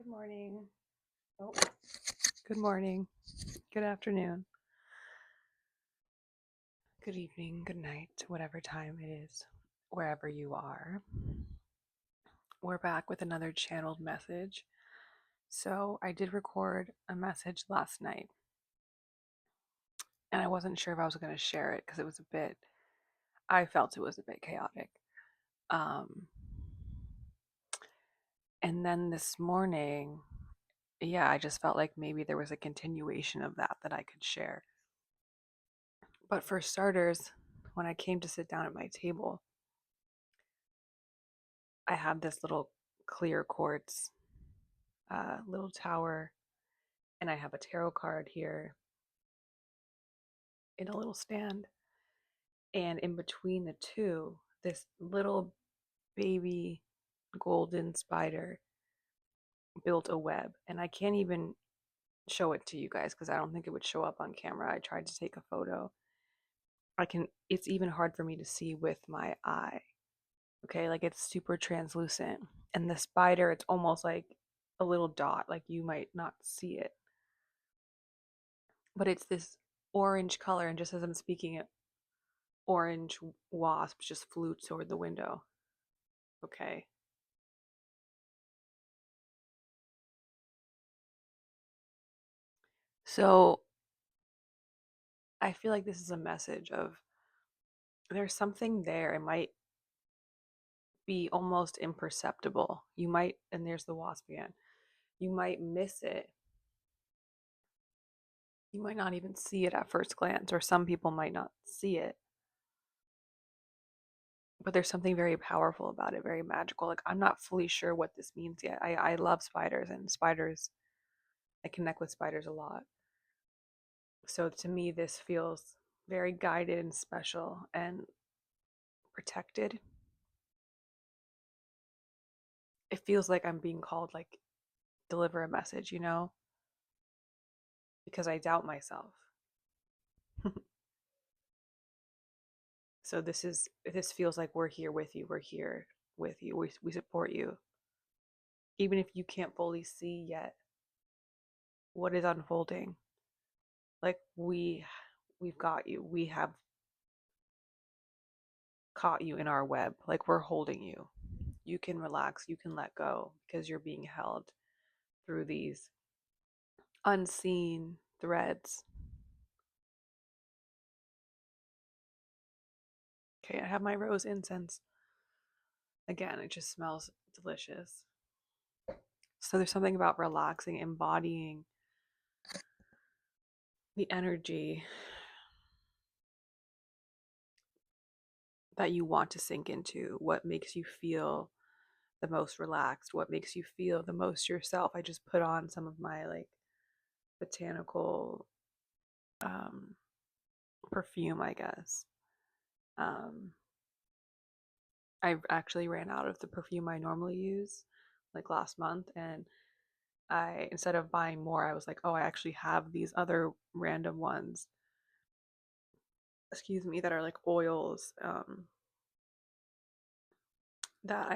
Good morning. Oh, good morning. Good afternoon. Good evening. Good night. Whatever time it is, wherever you are. We're back with another channeled message. So, I did record a message last night, and I wasn't sure if I was going to share it because I felt it was a bit chaotic. Um, and then this morning, yeah, I just felt like maybe there was a continuation of that I could share. But for starters, when I came to sit down at my table, I have this little clear quartz little tower, and I have a tarot card here in a little stand. And in between the two, this little baby golden spider built a web. And I can't even show it to you guys because I don't think it would show up on camera. I tried to take a photo. It's even hard for me to see with my eye. Okay, like it's super translucent. And the spider, it's almost like a little dot, like you might not see it. But it's this orange color, and just as I'm speaking it, orange wasp just flew toward the window. Okay. So I feel like this is a message of there's something there. It might be almost imperceptible. You might, and there's the wasp again, you might miss it. You might not even see it at first glance, or some people might not see it. But there's something very powerful about it, very magical. Like, I'm not fully sure what this means yet. I love spiders, and spiders, I connect with spiders a lot. So to me, this feels very guided and special and protected. It feels like I'm being called, like, deliver a message, because I doubt myself. So this feels like we're here with you. We're here with you. We support you. Even if you can't fully see yet what is unfolding. Like we've got you. We have caught you in our web. Like we're holding you. You can relax, you can let go because you're being held through these unseen threads. Okay, I have my rose incense. Again, it just smells delicious. So there's something about relaxing, embodying the energy that you want to sink into, what makes you feel the most relaxed, what makes you feel the most yourself. I just put on some of my like botanical perfume, I guess. Um, I actually ran out of the perfume I normally use like last month, and I, instead of buying more, I was like, oh, I actually have these other random ones, excuse me, that are like oils, that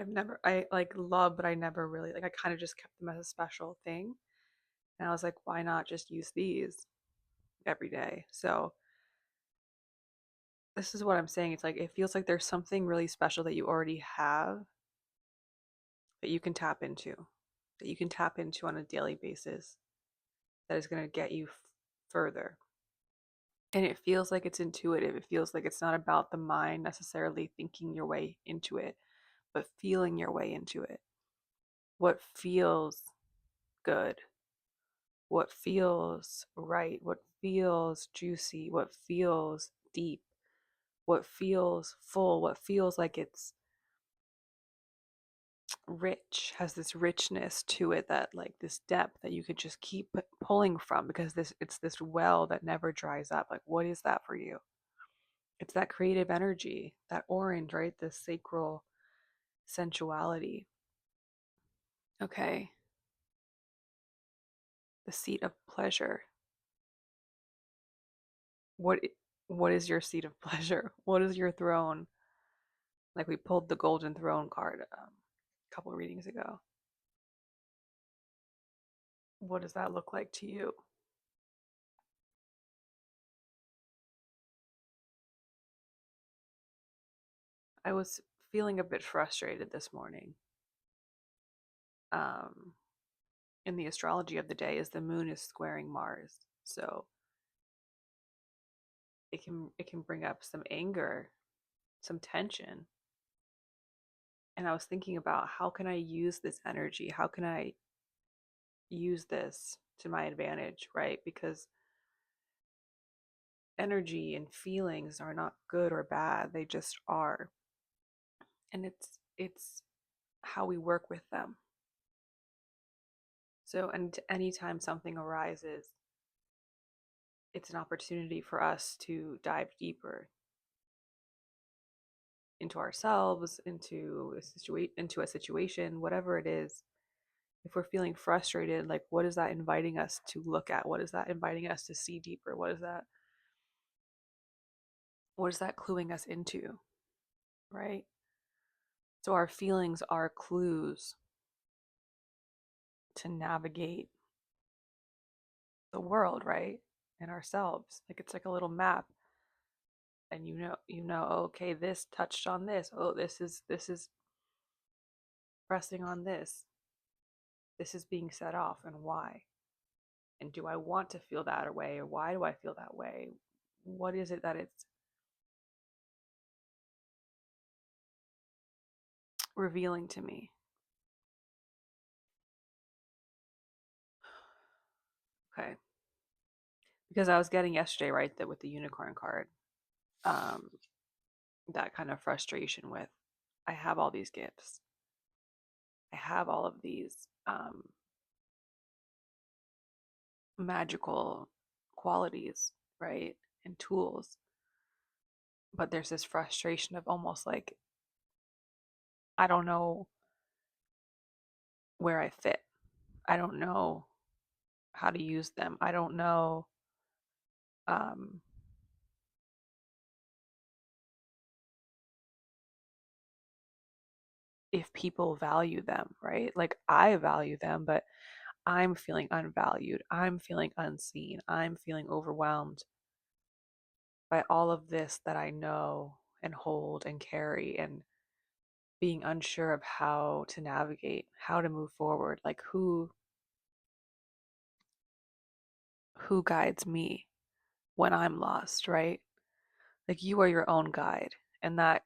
I like love, but I never really like, I kind of just kept them as a special thing. And I was like, why not just use these every day? So this is what I'm saying. It's like it feels like there's something really special that you already have that you can tap into, that you can tap into on a daily basis that is going to get you further. And it feels like it's intuitive. It feels like it's not about the mind necessarily thinking your way into it, but feeling your way into it. What feels good? What feels right? What feels juicy? What feels deep? What feels full? What feels like it's rich, has this richness to it, that like this depth that you could just keep pulling from, because it's this well that never dries up. Like, what is that for you? It's that creative energy, that orange, right? The sacral sensuality. Okay. The seat of pleasure. What what is your seat of pleasure? What is your throne? Like we pulled the golden throne card a couple readings ago. What does that look like to you? I was feeling a bit frustrated this morning. Um, in the astrology of the day, is the moon is squaring Mars, so it can bring up some anger, some tension. And I was thinking about how can I use this energy? How can I use this to my advantage, right? Because energy and feelings are not good or bad, they just are. And it's how we work with them. So, and anytime something arises, it's an opportunity for us to dive deeper into ourselves, into a situation, whatever it is. If we're feeling frustrated, like what is that inviting us to look at? What is that inviting us to see deeper? What is that cluing us into, right? So our feelings are clues to navigate the world, right? And ourselves. Like it's like a little map. And okay, this touched on this. Oh, this is pressing on this. This is being set off, and why? And do I want to feel that way, or why do I feel that way? What is it that it's revealing to me? Okay. Because I was getting yesterday, right, that with the unicorn card, um, that kind of frustration with I have all these gifts. I have all of these magical qualities, right? And tools. But there's this frustration of almost like, I don't know where I fit. I don't know how to use them. I don't know um, if people value them, right? Like I value them, but I'm feeling unvalued. I'm feeling unseen. I'm feeling overwhelmed by all of this that I know and hold and carry, and being unsure of how to navigate, how to move forward. Like who guides me when I'm lost, right? Like you are your own guide. And that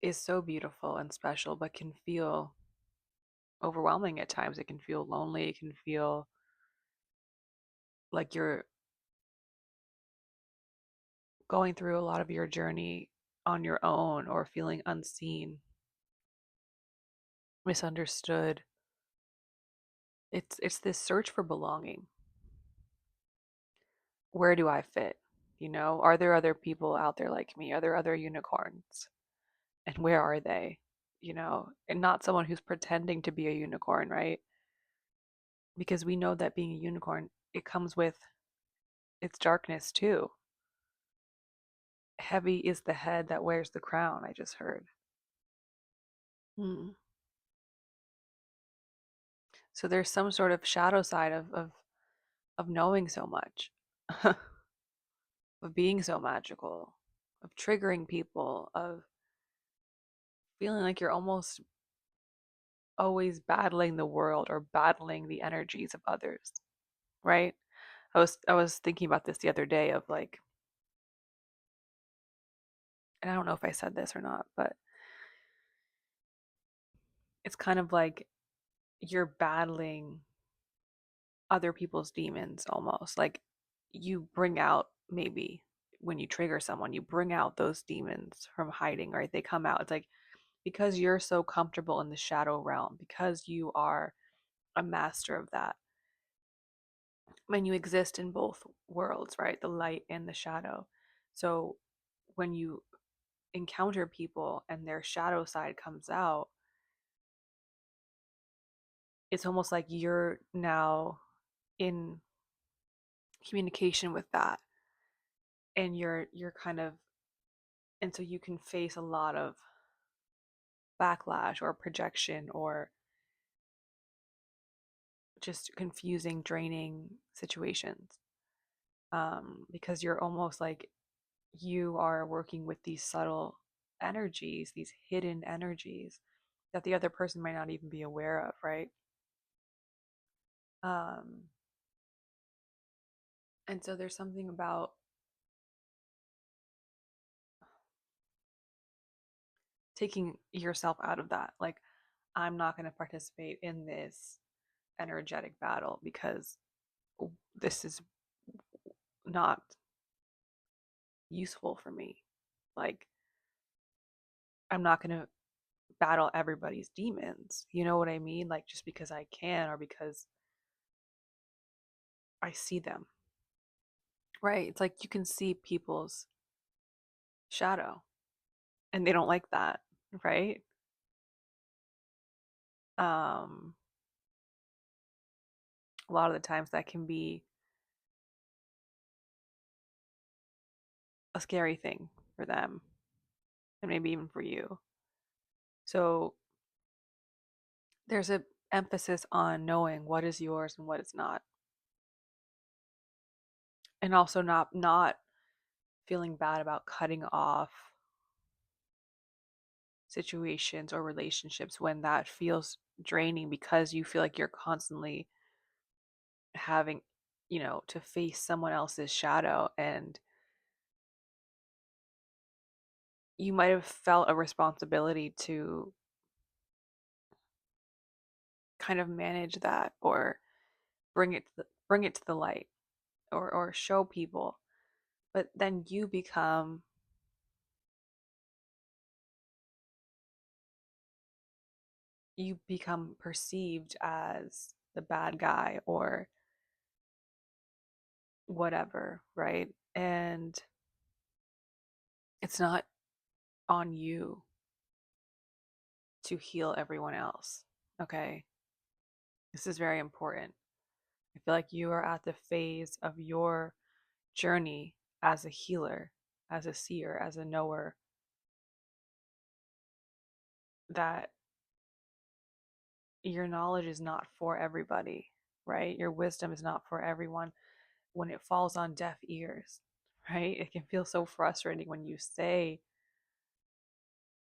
is so beautiful and special, but can feel overwhelming at times. It can feel lonely. It can feel like you're going through a lot of your journey on your own, or feeling unseen, misunderstood. It's this search for belonging. Where do I fit? Are there other people out there like me? Are there other unicorns? And where are they? And not someone who's pretending to be a unicorn, right? Because we know that being a unicorn, it comes with its darkness too. Heavy is the head that wears the crown, I just heard. Hmm. So there's some sort of shadow side of knowing so much, of being so magical, of triggering people, of feeling like you're almost always battling the world or battling the energies of others, right? I was thinking about this the other day of like, and I don't know if I said this or not, but it's kind of like you're battling other people's demons almost. Like you bring out, maybe when you trigger someone, you bring out those demons from hiding, right? They come out. It's like because you're so comfortable in the shadow realm, because you are a master of that. When you exist in both worlds, right? The light and the shadow. So when you encounter people and their shadow side comes out, it's almost like you're now in communication with that, and you're kind of, and so you can face a lot of backlash or projection, or just confusing, draining situations. Because you're almost like you are working with these subtle energies, these hidden energies that the other person might not even be aware of, right? Um, and so there's something about taking yourself out of that. Like, I'm not going to participate in this energetic battle because this is not useful for me. Like, I'm not going to battle everybody's demons. You know what I mean? Like, just because I can or because I see them, right? It's like you can see people's shadow and they don't like that, right? Um, a lot of the times that can be a scary thing for them and maybe even for you. So there's a emphasis on knowing what is yours and what is not. And also not feeling bad about cutting off situations or relationships when that feels draining because you feel like you're constantly having, to face someone else's shadow, and you might have felt a responsibility to kind of manage that or bring it to the light, or show people, but then you become perceived as the bad guy or whatever, right? And it's not on you to heal everyone else. Okay, this is very important. I feel like you are at the phase of your journey as a healer, as a seer, as a knower, that your knowledge is not for everybody, right? Your wisdom is not for everyone when it falls on deaf ears, right? It can feel so frustrating when you say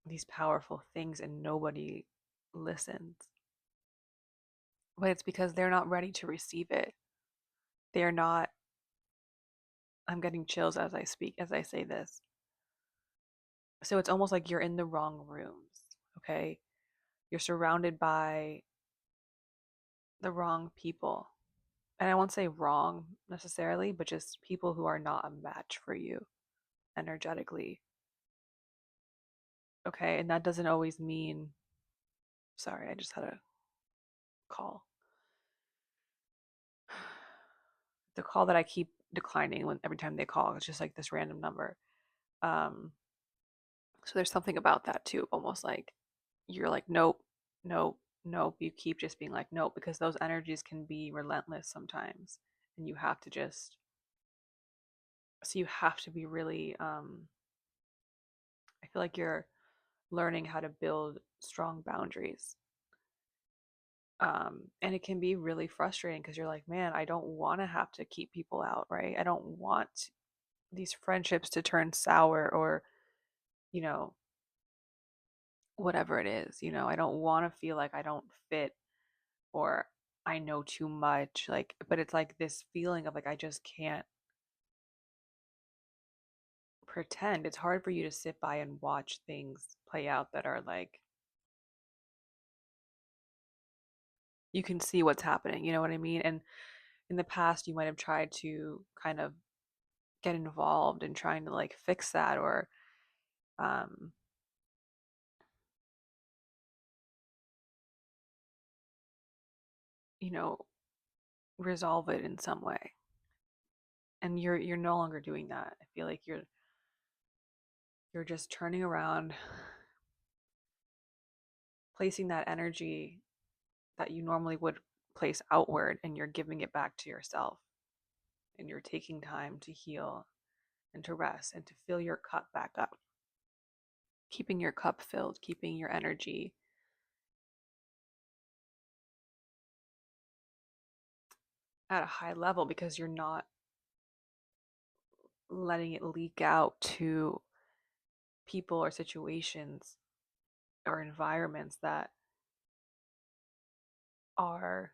these powerful things and nobody listens. But it's because they're not ready to receive it. They're not, I'm getting chills as I speak, as I say this. So it's almost like you're in the wrong rooms, okay? You're surrounded by the wrong people. And I won't say wrong necessarily, but just people who are not a match for you energetically. Okay. And that doesn't always mean, sorry, I just had a call. The call that I keep declining when every time they call, it's just like this random number. Um, so there's something about that too, almost like you're like, nope, nope, nope. You keep just being like, nope, because those energies can be relentless sometimes. And you have to just, so you have to be really, I feel like you're learning how to build strong boundaries. And it can be really frustrating because you're like, man, I don't want to have to keep people out, right? I don't want these friendships to turn sour or, you know, whatever it is, I don't want to feel like I don't fit or I know too much. Like, but it's like this feeling of like, I just can't pretend. It's hard for you to sit by and watch things play out that are like, you can see what's happening, you know what I mean? And in the past, you might have tried to kind of get involved in trying to like fix that or, um, you know, resolve it in some way. And you're no longer doing that. I feel like you're just turning around, placing that energy that you normally would place outward, and you're giving it back to yourself. And you're taking time to heal and to rest and to fill your cup back up. Keeping your cup filled, keeping your energy at a high level because you're not letting it leak out to people or situations or environments that are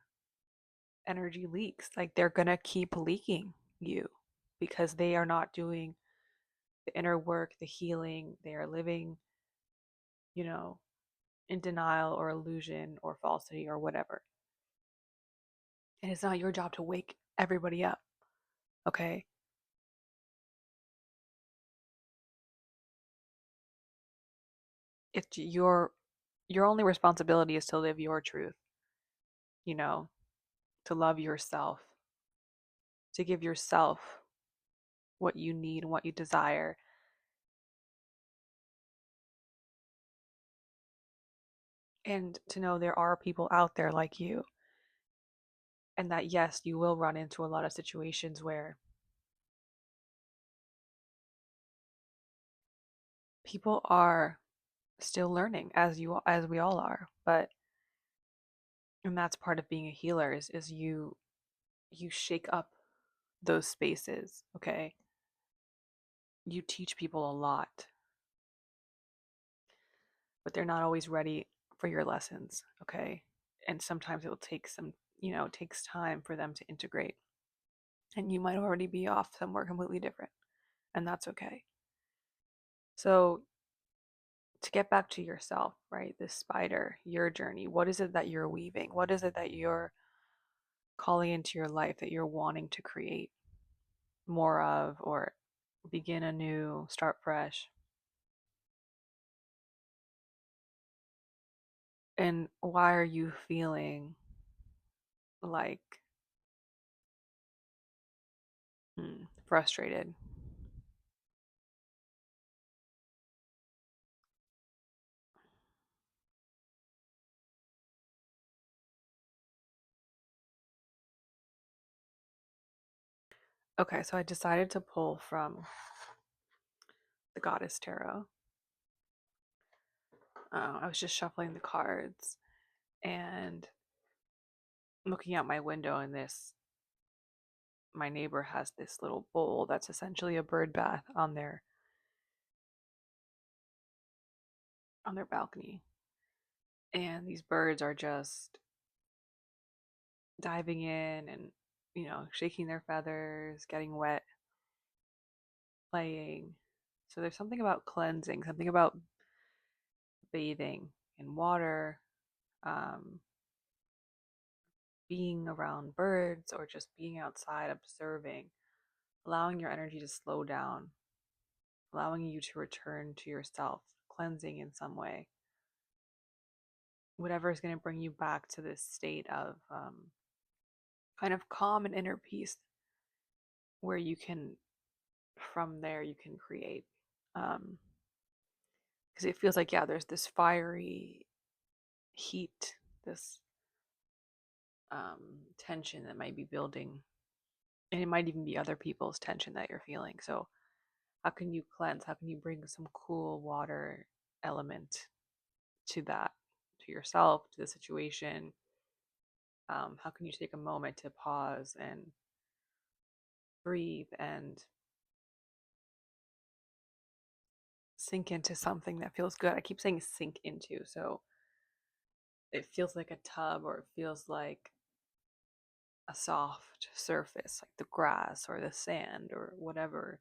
energy leaks. Like they're going to keep leaking you because they are not doing the inner work, the healing. They are living, you know, in denial or illusion or falsity or whatever. And it's not your job to wake everybody up, okay? It's your only responsibility is to live your truth, you know, to love yourself, to give yourself what you need and what you desire, and to know there are people out there like you, and that yes, you will run into a lot of situations where people are still learning as we all are, but and that's part of being a healer is you shake up those spaces, okay? You teach people a lot, but they're not always ready for your lessons, okay? And sometimes it will take some, it takes time for them to integrate. And you might already be off somewhere completely different, and that's okay. So, to get back to yourself, right? This spider, your journey, what is it that you're weaving? What is it that you're calling into your life that you're wanting to create more of or begin anew, start fresh? And why are you feeling like frustrated? Okay, so I decided to pull from the Goddess Tarot. I was just shuffling the cards and looking out my window, and my neighbor has this little bowl that's essentially a bird bath on their balcony. And these birds are just diving in and, shaking their feathers, getting wet, playing. So there's something about cleansing, something about bathing in water, um, being around birds, or just being outside observing, allowing your energy to slow down, allowing you to return to yourself, cleansing in some way. Whatever is going to bring you back to this state of kind of calm and inner peace where you can, from there, you can create. Um, because it feels like, yeah, there's this fiery heat, this tension that might be building, and it might even be other people's tension that you're feeling. So how can you cleanse? How can you bring some cool water element to that, to yourself, to the situation? How can you take a moment to pause and breathe and sink into something that feels good? I keep saying sink into, so it feels like a tub, or it feels like a soft surface, like the grass or the sand or whatever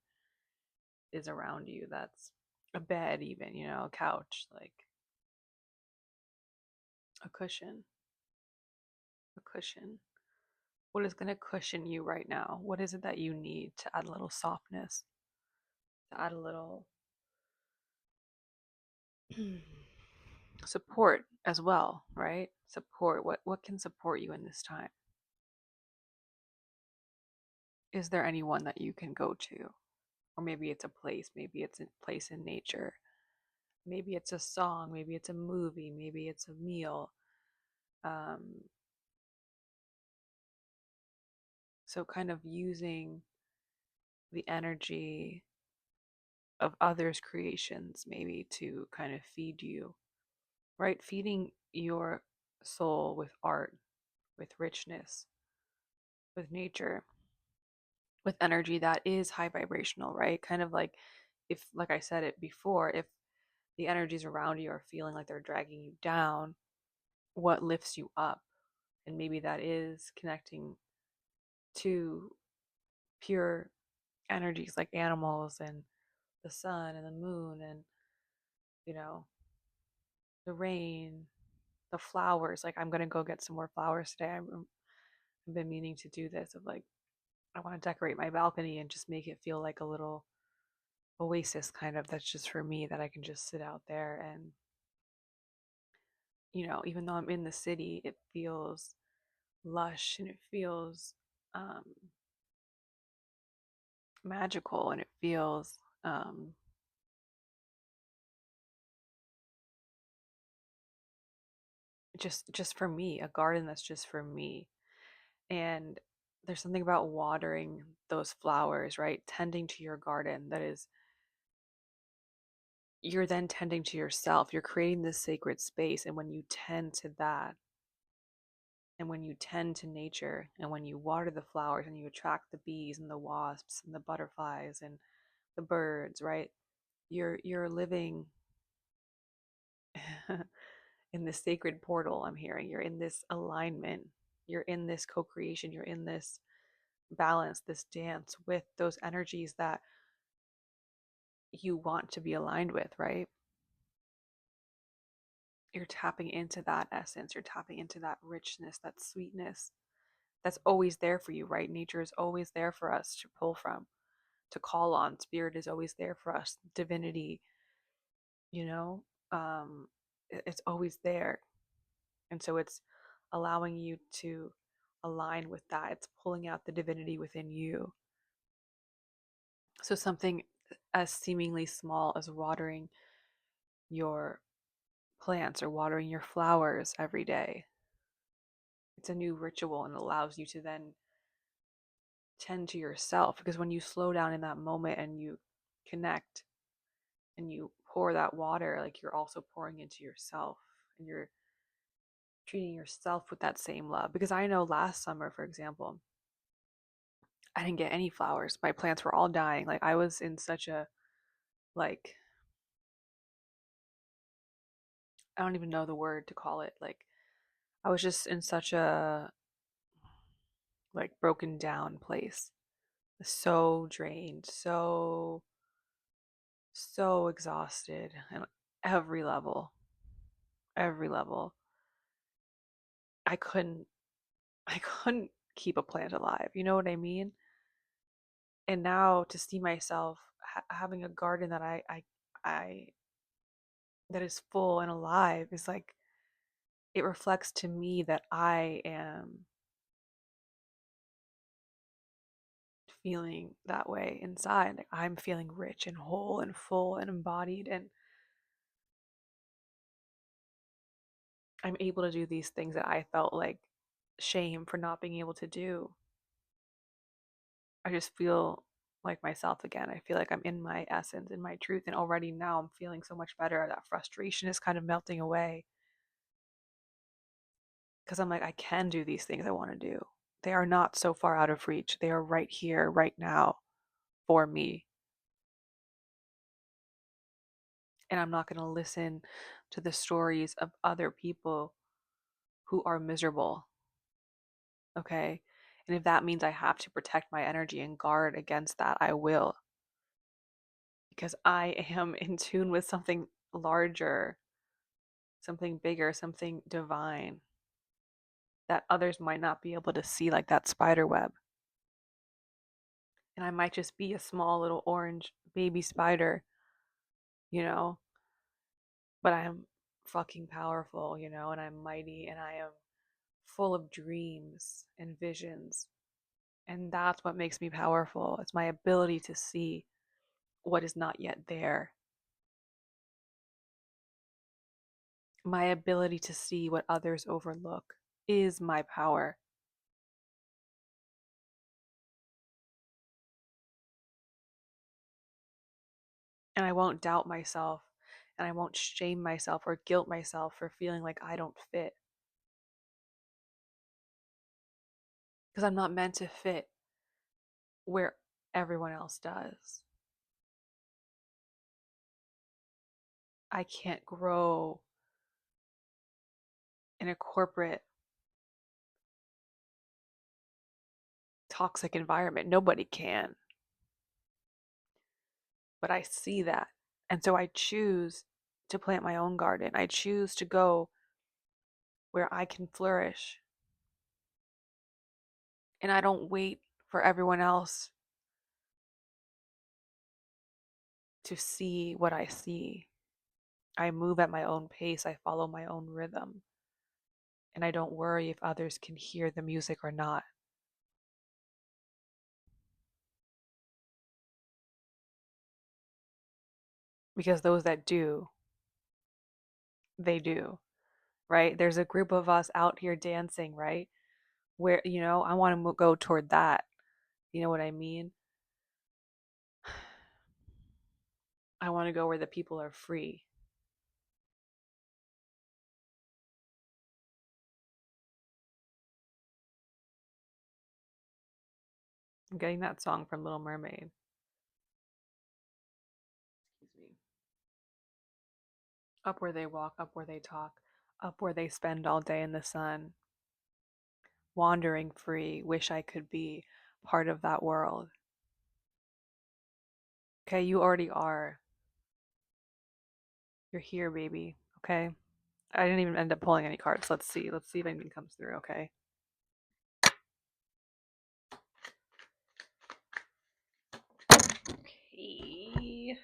is around you. That's a bed, even, a couch, like a cushion, a cushion. What is going to cushion you right now? What is it that you need to add a little softness, to add a little support as well, right? Support. What can support you in this time? Is there anyone that you can go to? Or maybe it's a place, maybe it's a place in nature, maybe it's a song, maybe it's a movie, maybe it's a meal. Um, so, kind of using the energy of others' creations, maybe to kind of feed you, right? Feeding your soul with art, with richness, with nature, with energy that is high vibrational, right? Kind of like if, like I said it before, if the energies around you are feeling like they're dragging you down, what lifts you up? And maybe that is connecting to pure energies like animals and the sun and the moon and, you know, the rain, the flowers. Like, I'm going to go get some more flowers today. I've been meaning to do this of like, I want to decorate my balcony and just make it feel like a little oasis kind of that's just for me that I can just sit out there and, even though I'm in the city, it feels lush and it feels um, magical and it feels just for me, a garden that's just for me. And there's something about watering those flowers, right? Tending to your garden that is, you're then tending to yourself. You're creating this sacred space. And when you tend to that, and when you tend to nature, and when you water the flowers and you attract the bees and the wasps and the butterflies and the birds, right? You're living in this sacred portal. I'm hearing you're in this alignment, you're in this co-creation, you're in this balance, this dance with those energies that you want to be aligned with, right? You're tapping into that essence, you're tapping into that richness, that sweetness that's always there for you, right? Nature is always there for us to pull from, to call on. Spirit is always there for us. Divinity, you know, it's always there. And so it's allowing you to align with that. It's pulling out the divinity within you. So something as seemingly small as watering your plants or watering your flowers every day. It's a new ritual and allows you to then tend to yourself, because when you slow down in that moment and you connect and you pour that water, like you're also pouring into yourself and you're treating yourself with that same love. Because I know last summer, for example, I didn't get any flowers. My plants were all dying. Like I was in such a, like, I don't even know the word to call it. Like I was just in such a like broken down place. So drained, so exhausted and every level, every level. I couldn't I couldn't keep a plant alive. You know what I mean? And now to see myself having a garden that I that is full and alive is like, it reflects to me that I am feeling that way inside. Like I'm feeling rich and whole and full and embodied, and I'm able to do these things that I felt like shame for not being able to do. I just feel like myself again. I feel like I'm in my essence, in my truth, and already now I'm feeling so much better. That frustration is kind of melting away because I'm like, I can do these things I want to do. They are not so far out of reach. They are right here, right now for me. And I'm not going to listen to the stories of other people who are miserable. Okay. And if that means I have to protect my energy and guard against that, I will. Because I am in tune with something larger, something bigger, something divine that others might not be able to see, like that spider web. And I might just be a small little orange baby spider, you know, but I am fucking powerful, and I'm mighty and I am full of dreams and visions. And that's what makes me powerful. It's my ability to see what is not yet there, my ability to see what others overlook is my power. And I won't doubt myself and I won't shame myself or guilt myself for feeling like I don't fit. because I'm not meant to fit where everyone else does. I can't grow in a corporate toxic environment. Nobody can. But I see that. And so I choose to plant my own garden. I choose to go where I can flourish. And I don't wait for everyone else to see what I see. I move at my own pace. I follow my own rhythm. And I don't worry if others can hear the music or not. Because those that do, they do, right? There's a group of us out here dancing, right? Where, I want to go toward that. You know what I mean? I want to go where the people are free. I'm getting that song from Little Mermaid. Excuse me. Up where they walk, up where they talk, up where they spend all day in the sun, wandering free, wish I could be part of that world. Okay, you already are. You're here, baby. Okay. I didn't even end up pulling any cards. Let's see. Let's see if anything comes through, okay? Okay.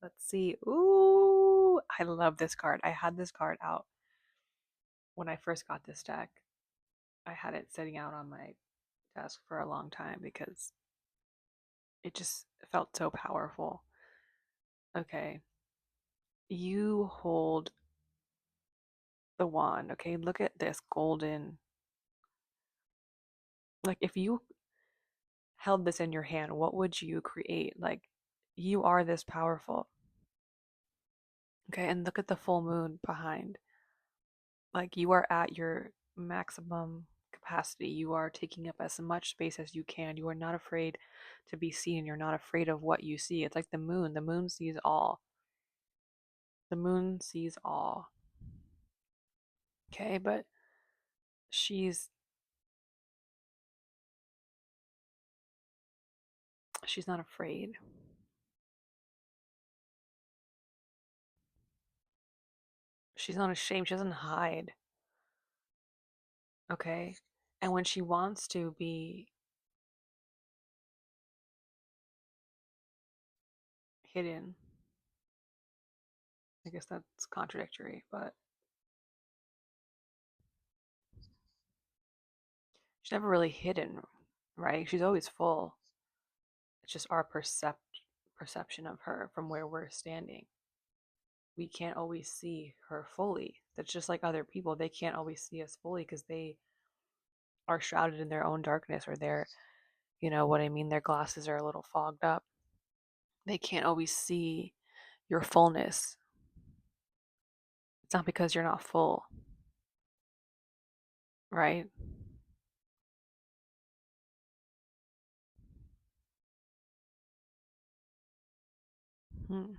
Let's see. Ooh, I love this card. I had this card out when I first got this deck. I had it sitting out on my desk for a long time because it just felt so powerful. Okay. You hold the wand, okay? Look at this golden. Like, if you held this in your hand, what would you create? Like, you are this powerful. Okay, and look at the full moon behind. Like, you are at your maximum capacity. You are taking up as much space as you can. You are not afraid to be seen. You're not afraid of what you see. It's like the moon. The moon sees all. The moon sees all. Okay, but she's she's not afraid. She's not ashamed. She doesn't hide. Okay? And when she wants to be hidden, I guess that's contradictory, but she's never really hidden, right? She's always full. It's just our perception of her from where we're standing. We can't always see her fully. That's just like other people. They can't always see us fully because they are shrouded in their own darkness, or their, you know what I mean, their glasses are a little fogged up. They can't always see your fullness. It's not because you're not full, right? Hmm.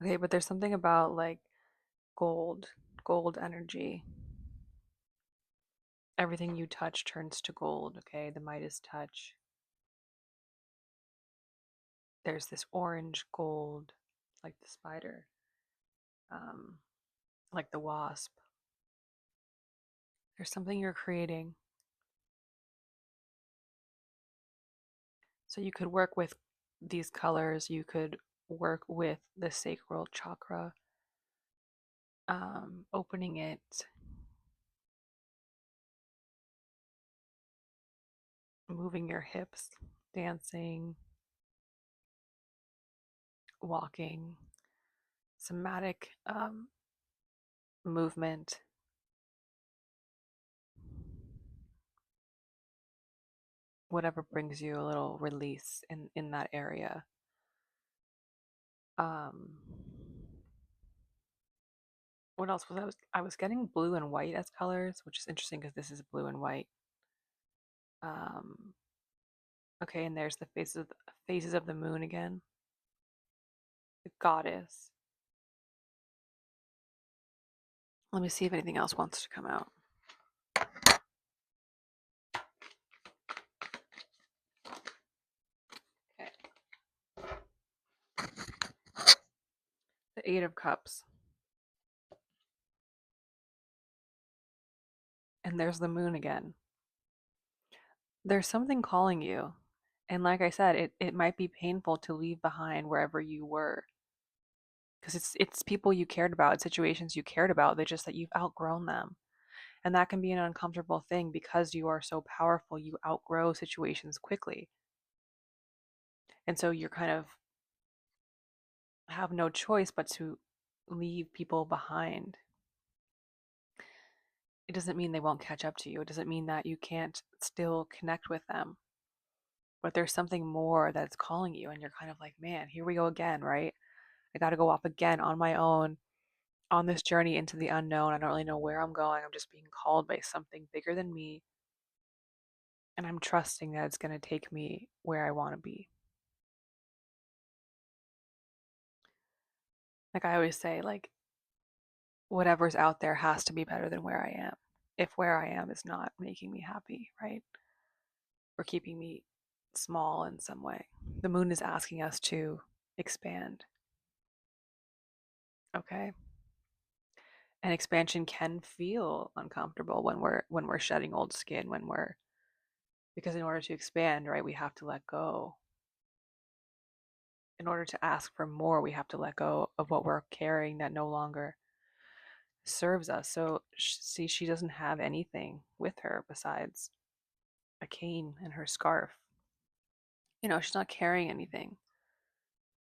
Okay, but there's something about like gold, gold energy. Everything you touch turns to gold, okay? The Midas touch. There's this orange gold, like the spider, um, like the wasp. There's something you're creating. So you could work with these colors. You could work with the sacral chakra, opening it, moving your hips, dancing, walking, somatic movement. Whatever brings you a little release in that area. Um, What else was I was getting blue and white as colors, which is interesting because this is blue and white. Um, okay, and there's the faces of the moon again. The goddess. Let me see if anything else wants to come out. Okay. The Eight of Cups. And there's the moon again. There's something calling you. And like I said, it might be painful to leave behind wherever you were. Because it's people you cared about, it's situations you cared about. They're just that you've outgrown them. And that can be an uncomfortable thing because you are so powerful, you outgrow situations quickly. And so you're kind of have no choice but to leave people behind. It doesn't mean they won't catch up to you. It doesn't mean that you can't still connect with them. But there's something more that's calling you, and you're kind of like, man, here we go again, right? I got to go off again on my own on this journey into the unknown. I don't really know where I'm going. I'm just being called by something bigger than me. And I'm trusting that it's going to take me where I want to be. Like I always say, like, whatever's out there has to be better than where I am. If where I am is not making me happy, right? Or keeping me small in some way. The moon is asking us to expand. Okay. And expansion can feel uncomfortable when we're shedding old skin, when we're because in order to expand, right, we have to let go. In order to ask for more, we have to let go of what we're carrying that no longer serves us. So, see, she doesn't have anything with her besides a cane and her scarf. She's not carrying anything.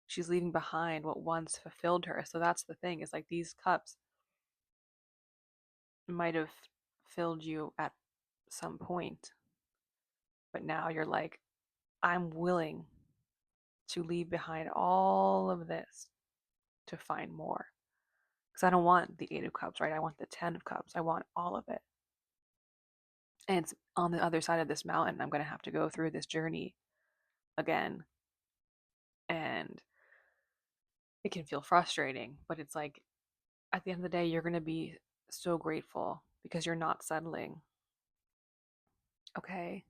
She's leaving behind what once fulfilled her. So that's the thing, is like these cups might have filled you at some point, but now you're like, I'm willing to leave behind all of this to find more. Because I don't want the Eight of Cups, right? I want the Ten of Cups. I want all of it. And it's on the other side of this mountain. I'm going to have to go through this journey again. And it can feel frustrating, but it's like at the end of the day, you're going to be so grateful because you're not settling. Okay.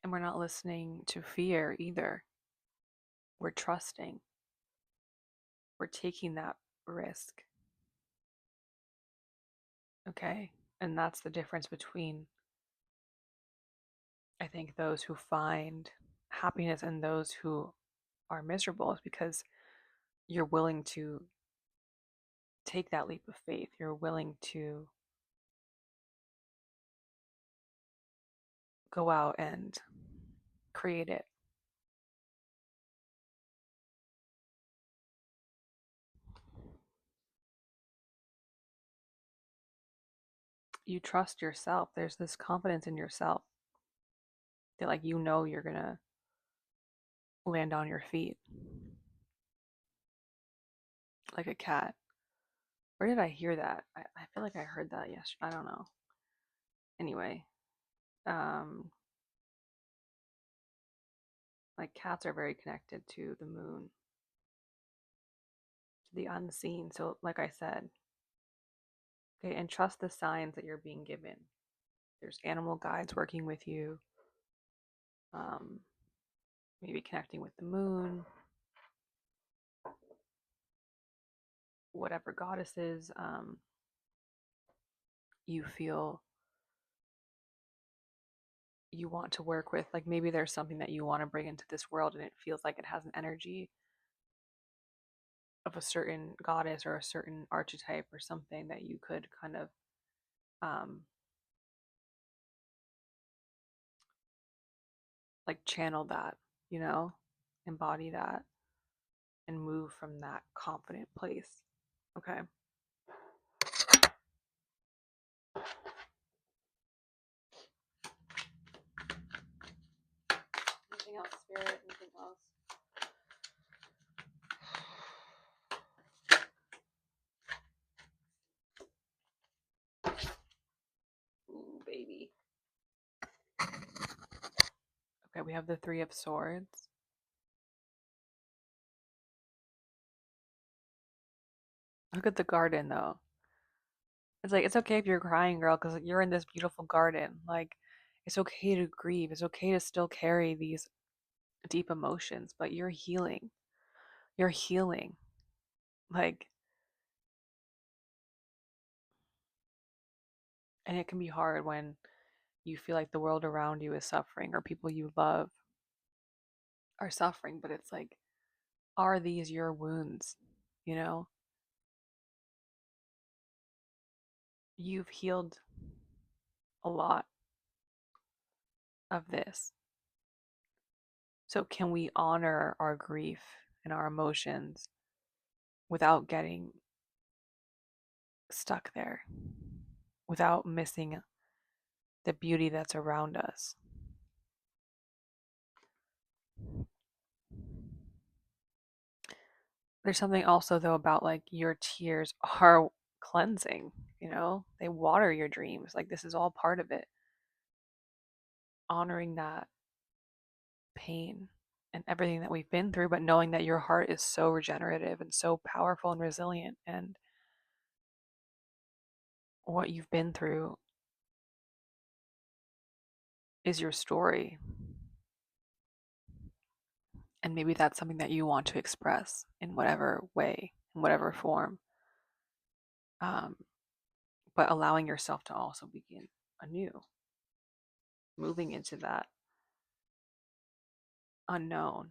And we're not listening to fear either. We're trusting. We're taking that risk. Okay. And that's the difference between, I think, those who find happiness and those who are miserable, is because you're willing to take that leap of faith. You're willing to go out and create it. You trust yourself. There's this confidence in yourself that, like, you're going to land on your feet like a cat. Where did I hear that? I feel like I heard that yesterday. I don't know. Anyway, um, like cats are very connected to the moon, to the unseen. So, like I said, okay, and trust the signs that you're being given. There's animal guides working with you, um, maybe connecting with the moon, whatever goddesses you feel you want to work with. Like maybe there's something that you want to bring into this world and it feels like it has an energy of a certain goddess or a certain archetype or something that you could kind of um, like channel that, you know, embody that and move from that confident place. Okay. Anything else, Spirit? Anything else? we have the Three of Swords. Look at the garden, though. It's like, it's okay if you're crying, girl, because you're in this beautiful garden. Like, it's okay to grieve. It's okay to still carry these deep emotions, but you're healing. You're healing. Like, and it can be hard when you feel like the world around you is suffering or people you love are suffering, but it's like, are these your wounds? You know, you've healed a lot of this. So, can we honor our grief and our emotions without getting stuck there, without missing the beauty that's around us? There's something also, though, about like your tears are cleansing, they water your dreams. Like, this is all part of it. Honoring that pain and everything that we've been through, but knowing that your heart is so regenerative and so powerful and resilient, and what you've been through is your story. And maybe that's something that you want to express in whatever way, in whatever form. Um, but allowing yourself to also begin anew, moving into that unknown.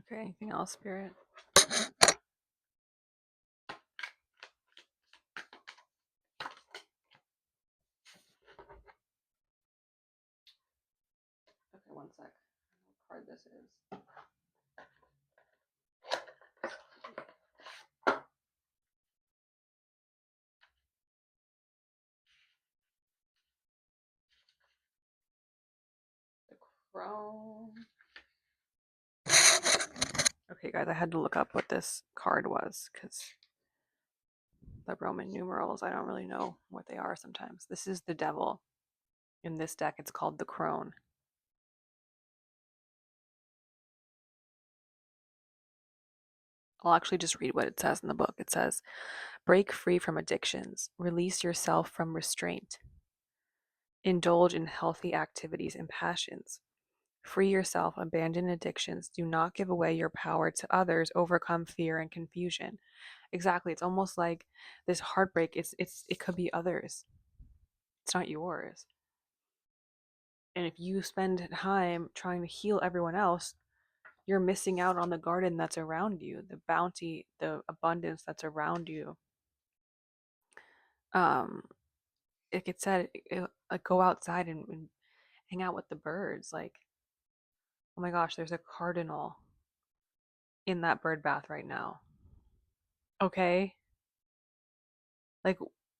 Okay, anything else, Spirit? Okay, one sec. What card this is. The Crone. Okay, guys, I had to look up what this card was because the Roman numerals, I don't really know what they are sometimes. This is the Devil. In this deck, it's called the Crone. I'll actually just read what it says in the book. It says, break free from addictions, release yourself from restraint, indulge in healthy activities and passions. Free yourself, abandon addictions, do not give away your power to others, overcome fear and confusion. Exactly. It's almost like this heartbreak, it could be others. It's not yours. And if you spend time trying to heal everyone else, you're missing out on the garden that's around you, the bounty, the abundance that's around you. Um, like it said, like, go outside and hang out with the birds. Like, oh my gosh, there's a cardinal in that bird bath right now. Okay, like,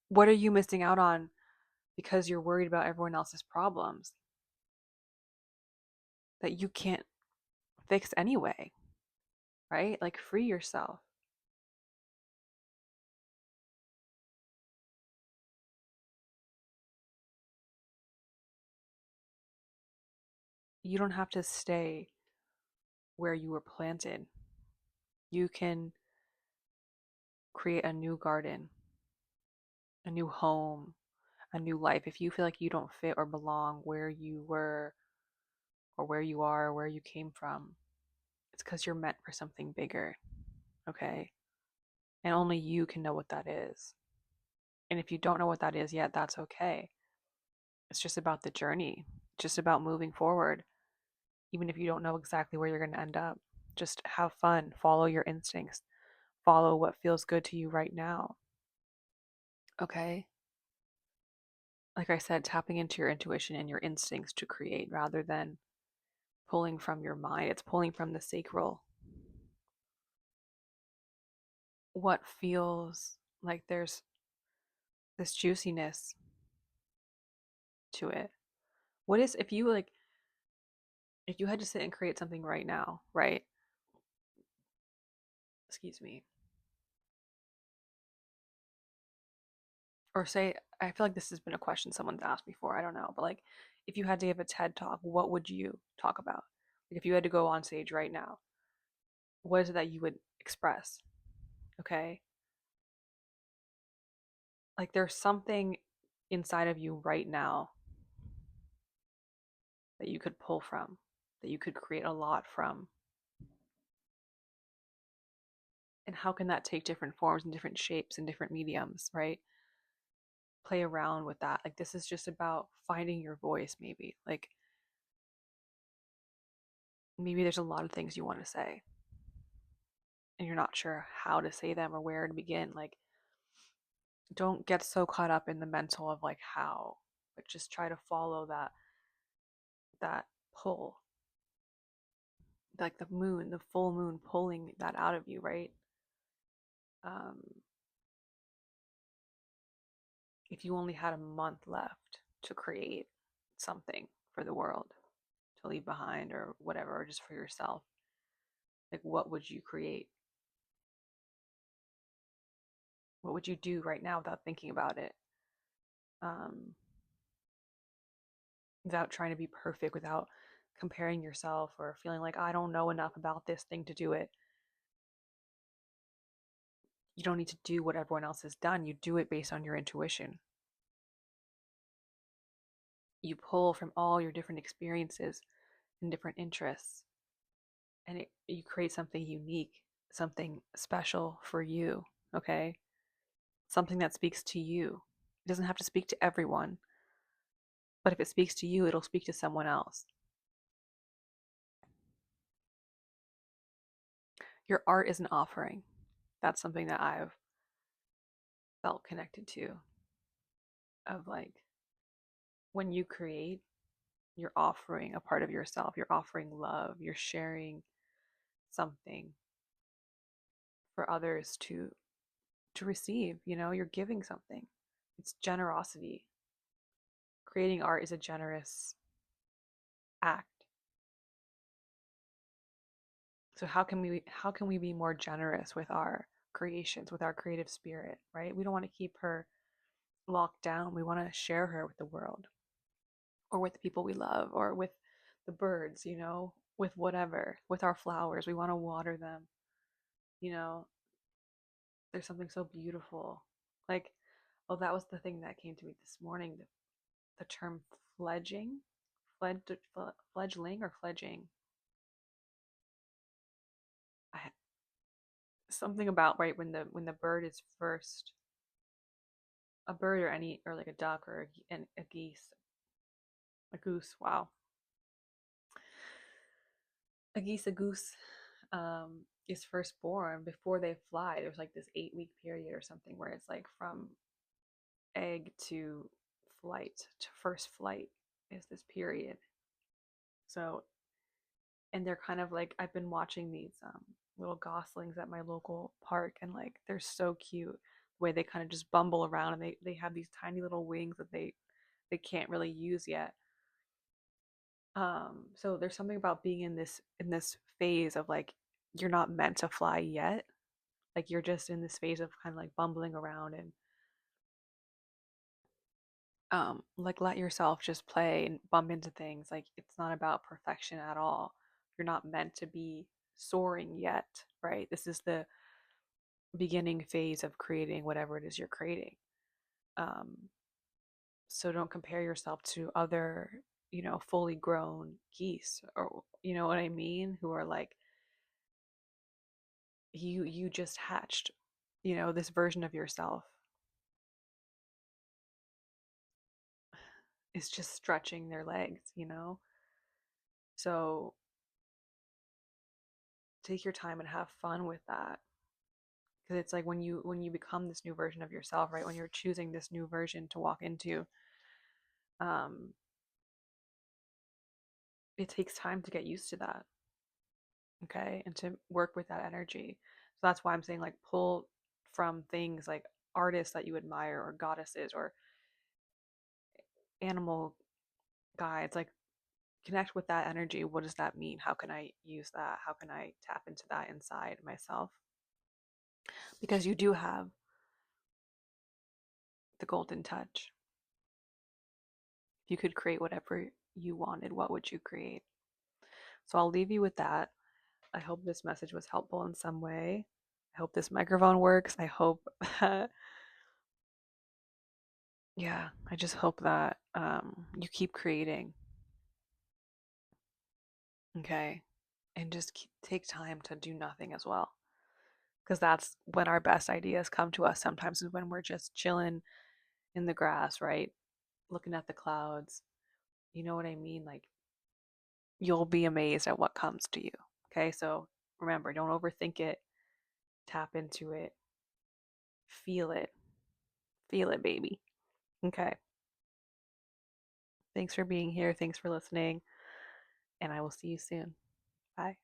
what are you missing out on because you're worried about everyone else's problems that you can't fix anyway, right? Like, free yourself. You don't have to stay where you were planted. You can create a new garden, a new home, a new life. If you feel like you don't fit or belong where you were or where you are or where you came from, it's because you're meant for something bigger, okay? And only you can know what that is. And if you don't know what that is yet, that's okay. It's just about the journey, just about moving forward. Even if you don't know exactly where you're going to end up, just have fun, follow your instincts, follow what feels good to you right now, okay? Like I said, tapping into your intuition and your instincts to create rather than pulling from your mind. It's pulling from the sacral. What feels like there's this juiciness to it. What is, if you like, if you had to sit and create something right now, right? Excuse me. Or say, I feel like this has been a question someone's asked before, I don't know, but like if you had to give a TED talk, what would you talk about? Like if you had to go on stage right now, what is it that you would express? Okay? Like there's something inside of you right now that you could pull from, that you could create a lot from. And how can that take different forms and different shapes and different mediums, right? Play around with that. Like this is just about finding your voice, maybe. Like maybe there's a lot of things you want to say and you're not sure how to say them or where to begin. Like don't get so caught up in the mental of like how, but just try to follow that pull, like the moon, the full moon pulling that out of you, right? um if you only had a month left to create something for the world to leave behind or whatever, or just for yourself, like what would you create? What would you do right now without thinking about it? um without trying to be perfect, without comparing yourself or feeling like I don't know enough about this thing to do it. You don't need to do what everyone else has done. You do it based on your intuition. You pull from all your different experiences and different interests, and you create something unique, something special for you, okay? Something that speaks to you. It doesn't have to speak to everyone, but if it speaks to you, it'll speak to someone else. Your art is an offering. That's something that I've felt connected to, of like when you create, you're offering a part of yourself, you're offering love, you're sharing something for others to receive, you're giving something. It's generosity. Creating art is a generous act. So how can we be more generous with our creations, with our creative spirit, right? We don't want to keep her locked down. We want to share her with the world, or with the people we love, or with the birds, with whatever, with our flowers. We want to water them. You know, there's something so beautiful. Like, oh, that was the thing that came to me this morning. The term fledging, fledgling or fledging. I, something about right when the bird is first, a bird or any, or like a duck or a geese, a goose. Wow, a goose is first born. Before they fly, there's like this 8-week period or something where it's like from egg to flight, to first flight, is this period. So, and they're kind of like, I've been watching these little goslings at my local park, and like they're so cute the way they kind of just bumble around, and they have these tiny little wings that they can't really use yet. So there's something about being in this phase of like you're not meant to fly yet. Like you're just in this phase of kind of like bumbling around, and like let yourself just play and bump into things. Like it's not about perfection at all. You're not meant to be soaring yet, right? This is the beginning phase of creating whatever it is you're creating. um so don't compare yourself to other, fully grown geese, or you know what I mean, who are like, you just hatched, this version of yourself is just stretching their legs. So take your time and have fun with that, because it's like when you become this new version of yourself, right, when you're choosing this new version to walk into, um it takes time to get used to that, okay, and to work with that energy. So that's why I'm saying, like, pull from things like artists that you admire, or goddesses, or animal guides. Like, connect with that energy. What does that mean? How can I use that? How can I tap into that inside myself? Because you do have the golden touch. If you could create whatever you wanted, what would you create? So I'll leave you with that. I hope this message was helpful in some way. I hope this microphone works. I hope that, yeah, I just hope that you keep creating, okay? And just take time to do nothing as well. Because that's when our best ideas come to us sometimes, is when we're just chilling in the grass, right? Looking at the clouds. You know what I mean? Like, you'll be amazed at what comes to you. Okay, so remember, don't overthink it, tap into it, feel it, feel it, baby. Okay, thanks for being here. Thanks for listening, and I will see you soon. Bye.